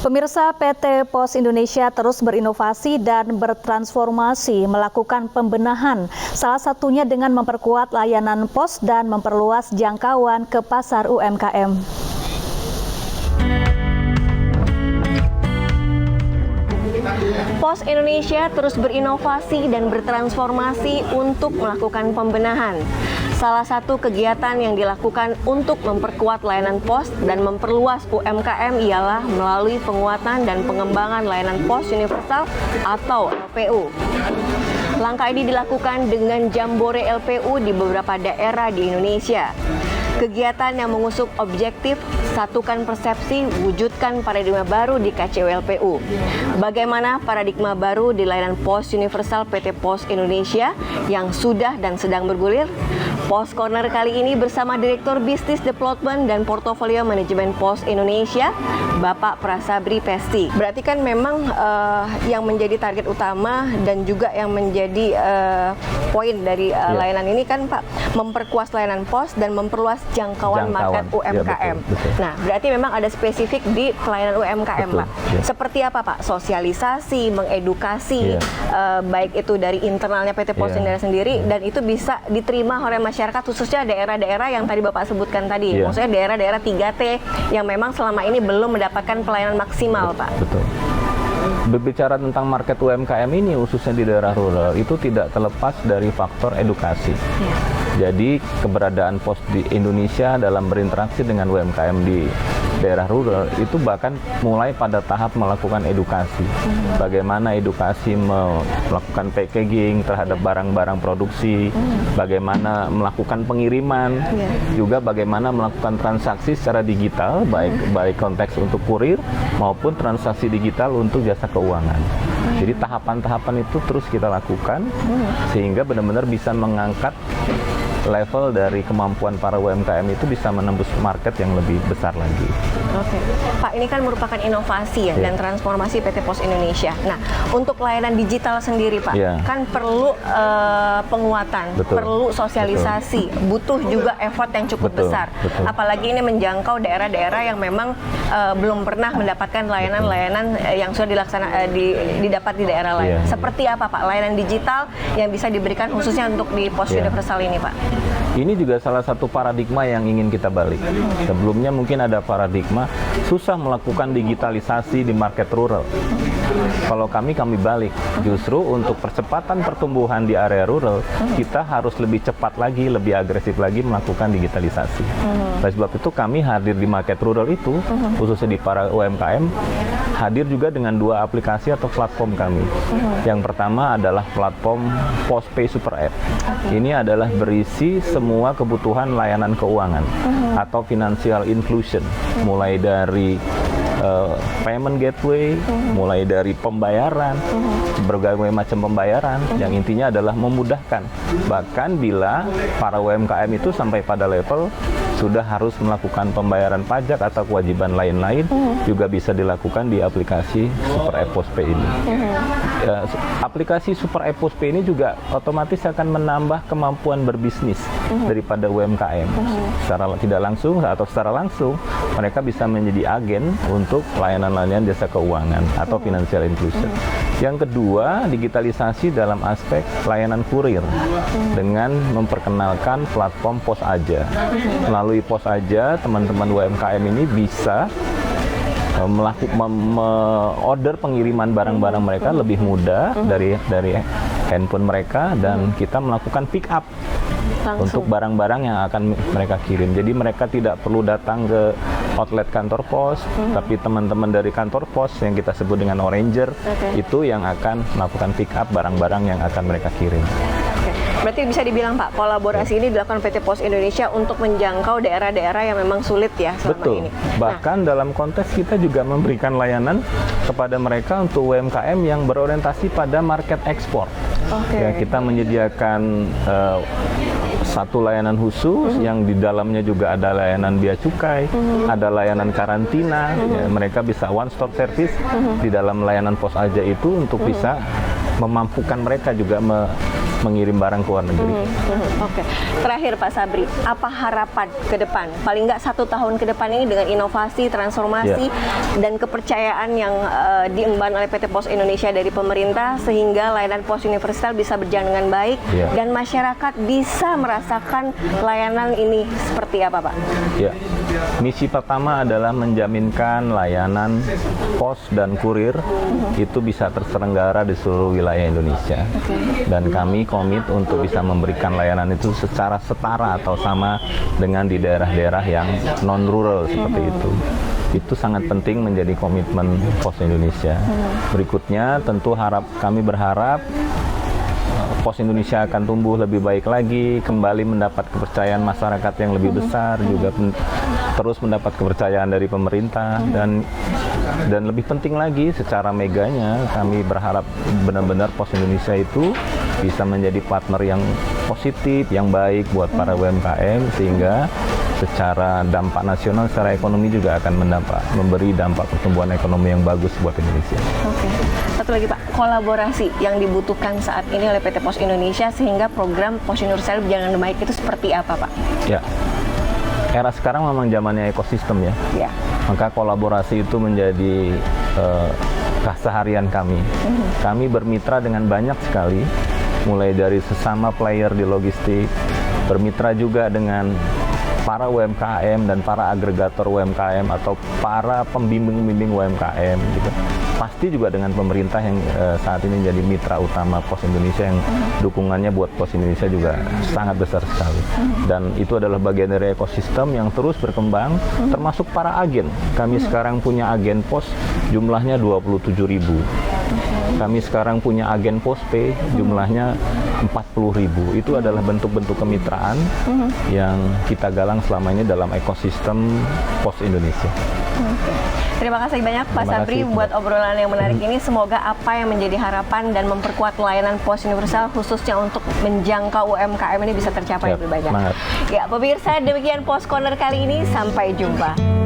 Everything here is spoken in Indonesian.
Pemirsa, PT Pos Indonesia terus berinovasi dan bertransformasi melakukan pembenahan, salah satunya dengan memperkuat layanan pos dan memperluas jangkauan ke pasar UMKM. Pos Indonesia terus berinovasi dan bertransformasi untuk melakukan pembenahan. Salah satu kegiatan yang dilakukan untuk memperkuat layanan pos dan memperluas UMKM ialah melalui penguatan dan pengembangan layanan pos universal atau LPU. Langkah ini dilakukan dengan jambore LPU di beberapa daerah di Indonesia. Kegiatan yang mengusung objektif satukan persepsi, wujudkan paradigma baru di KCW LPU. Bagaimana paradigma baru di layanan pos universal PT Pos Indonesia yang sudah dan sedang bergulir? Pos Corner kali ini bersama Direktur Bisnis Development dan Portofolio Manajemen Pos Indonesia, Bapak Prasabri Pesti. Berarti kan memang yang menjadi target utama dan juga yang menjadi poin dari layanan ini kan Pak, memperkuat layanan pos dan memperluas jangkauan market UMKM. Ya, betul. Nah, berarti memang ada spesifik di pelayanan UMKM, Betul, Pak. ya. Seperti apa, Pak? Sosialisasi, mengedukasi, baik itu dari internalnya PT Pos Indonesia sendiri, dan itu bisa diterima oleh masyarakat, khususnya daerah-daerah yang tadi Bapak sebutkan tadi. Maksudnya daerah-daerah 3T yang memang selama ini belum mendapatkan pelayanan maksimal, Pak. Betul. Berbicara tentang market UMKM ini, khususnya di daerah rural, itu tidak terlepas dari faktor edukasi. Jadi keberadaan pos di Indonesia dalam berinteraksi dengan UMKM di daerah rural itu bahkan mulai pada tahap melakukan edukasi. Bagaimana edukasi melakukan packaging terhadap barang-barang produksi, bagaimana melakukan pengiriman, juga bagaimana melakukan transaksi secara digital, baik konteks untuk kurir maupun transaksi digital untuk jasa keuangan. Jadi tahapan-tahapan itu terus kita lakukan sehingga benar-benar bisa mengangkat level dari kemampuan para UMKM itu bisa menembus market yang lebih besar lagi. Oke, Pak, ini kan merupakan inovasi dan transformasi PT Pos Indonesia. Nah, untuk layanan digital sendiri, Pak, kan perlu penguatan, perlu sosialisasi, butuh juga effort yang cukup besar. Apalagi ini menjangkau daerah-daerah yang memang belum pernah mendapatkan layanan-layanan yang sudah didapat di daerah lain. Seperti apa, Pak, layanan digital yang bisa diberikan khususnya untuk di Pos Universal ini, Pak? Ini juga salah satu paradigma yang ingin kita balik. Sebelumnya mungkin ada paradigma susah melakukan digitalisasi di market rural. Kalau kami balik. Justru untuk percepatan pertumbuhan di area rural, kita harus lebih cepat lagi, lebih agresif lagi melakukan digitalisasi. Oleh sebab itu kami hadir di market rural itu, khususnya di para UMKM, hadir juga dengan dua aplikasi atau platform kami. Yang pertama adalah platform PosPay Super App. Ini adalah berisi semua kebutuhan layanan keuangan atau financial inclusion, mulai dari payment gateway, mulai dari pembayaran, berbagai macam pembayaran, yang intinya adalah memudahkan. Bahkan bila para UMKM itu sampai pada level sudah harus melakukan pembayaran pajak atau kewajiban lain-lain, juga bisa dilakukan di aplikasi Super App PosPay ini. Aplikasi Super App PosPay ini juga otomatis akan menambah kemampuan berbisnis daripada UMKM. Secara tidak langsung atau secara langsung, mereka bisa menjadi agen untuk layanan-layanan jasa keuangan atau financial inclusion. Yang kedua, digitalisasi dalam aspek layanan kurir dengan memperkenalkan platform Pos Aja. Melalui Pos Aja, teman-teman UMKM ini bisa order pengiriman barang-barang mereka lebih mudah dari handphone mereka, dan kita melakukan pick up untuk barang-barang yang akan mereka kirim. Jadi mereka tidak perlu datang ke outlet kantor pos, tapi teman-teman dari kantor pos yang kita sebut dengan Oranger itu yang akan melakukan pick up barang-barang yang akan mereka kirim. Berarti bisa dibilang, Pak, kolaborasi ini dilakukan PT Pos Indonesia untuk menjangkau daerah-daerah yang memang sulit ya selama ini. Bahkan dalam konteks kita juga memberikan layanan kepada mereka untuk UMKM yang berorientasi pada market ekspor. Ya, kita menyediakan satu layanan khusus yang di dalamnya juga ada layanan bea cukai, ada layanan karantina. Ya, mereka bisa one stop service di dalam layanan Pos Aja itu untuk bisa memampukan mereka juga mengirim barang ke luar negeri. Oke, terakhir Pak Sabri, apa harapan ke depan? Paling nggak 1 tahun ke depan ini dengan inovasi, transformasi, dan kepercayaan yang diemban oleh PT Pos Indonesia dari pemerintah sehingga layanan pos universal bisa berjalan dengan baik dan masyarakat bisa merasakan layanan ini seperti apa, Pak? Ya, misi pertama adalah menjaminkan layanan pos dan kurir itu bisa terselenggara di seluruh wilayah Indonesia. Dan kami komit untuk bisa memberikan layanan itu secara setara atau sama dengan di daerah-daerah yang non-rural seperti itu. Itu sangat penting menjadi komitmen Pos Indonesia. Berikutnya tentu kami berharap Pos Indonesia akan tumbuh lebih baik lagi, kembali mendapat kepercayaan masyarakat yang lebih besar, juga terus mendapat kepercayaan dari pemerintah, dan lebih penting lagi secara meganya kami berharap benar-benar Pos Indonesia itu bisa menjadi partner yang positif, yang baik buat para UMKM, sehingga secara dampak nasional, secara ekonomi juga akan memberi dampak pertumbuhan ekonomi yang bagus buat Indonesia. Oke. Satu lagi Pak, kolaborasi yang dibutuhkan saat ini oleh PT Pos Indonesia sehingga program Pos Universal berjalan dengan baik itu seperti apa, Pak? Ya, era sekarang memang zamannya ekosistem ya. Ya. Maka kolaborasi itu menjadi keseharian kami. Kami bermitra dengan banyak sekali, mulai dari sesama player di logistik, bermitra juga dengan para UMKM dan para agregator UMKM atau para pembimbing-pembimbing UMKM gitu. Pasti juga dengan pemerintah yang saat ini jadi mitra utama Pos Indonesia, yang dukungannya buat Pos Indonesia juga sangat besar sekali. Dan itu adalah bagian dari ekosistem yang terus berkembang, termasuk para agen. Kami sekarang punya agen pos jumlahnya 27.000. Kami sekarang punya agen Postpay jumlahnya 40.000. Itu adalah bentuk-bentuk kemitraan yang kita galang selama ini dalam ekosistem Pos Indonesia. Terima kasih banyak Pak Sabri buat obrolan yang menarik ini. Semoga apa yang menjadi harapan dan memperkuat layanan Pos Universal khususnya untuk menjangkau UMKM ini bisa tercapai lebih banyak. Ya, pemirsa, demikian Pos Corner kali ini. Sampai jumpa.